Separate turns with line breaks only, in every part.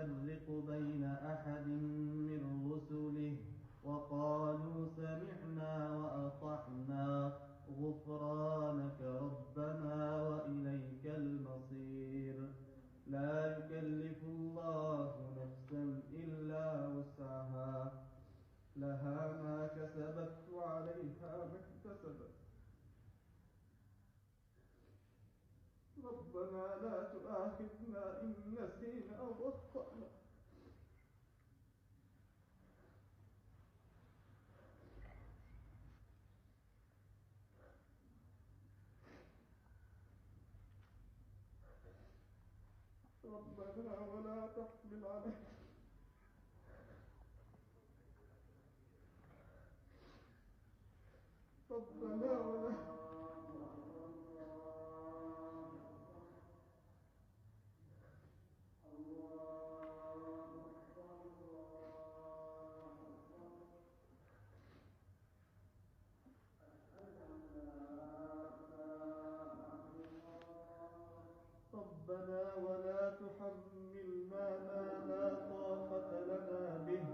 نفرق بين أحد من رسله وقالوا سمعنا وأطعنا غفرانك ربنا وإليك المصير. لا يكلف الله نفسا إلا وسعها، لها ما كسبت وعليها ما اكتسبت. ربنا لا تؤاخذنا إن نسينا أو أخطأنا. ربنا ولا تحمل علينا ربنا ولا ربنا ولا تحملنا ما لا طاقة لنا به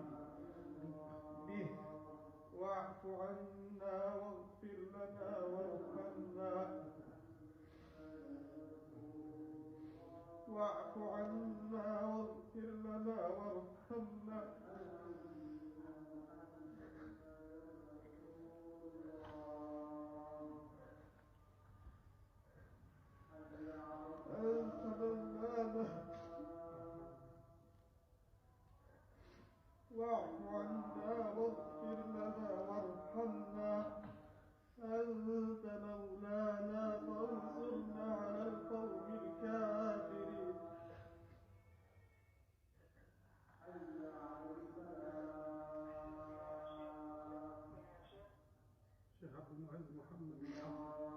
واعف عنا واغفر لنا وارحمنا واعف عنا واغفر لنا وارحمنا. أنت مولانا واعف عنا واغفر لنا وارحمنا. أنت مولانا فانصرنا على القوم الكافرين. شيخ عبد المعز محمد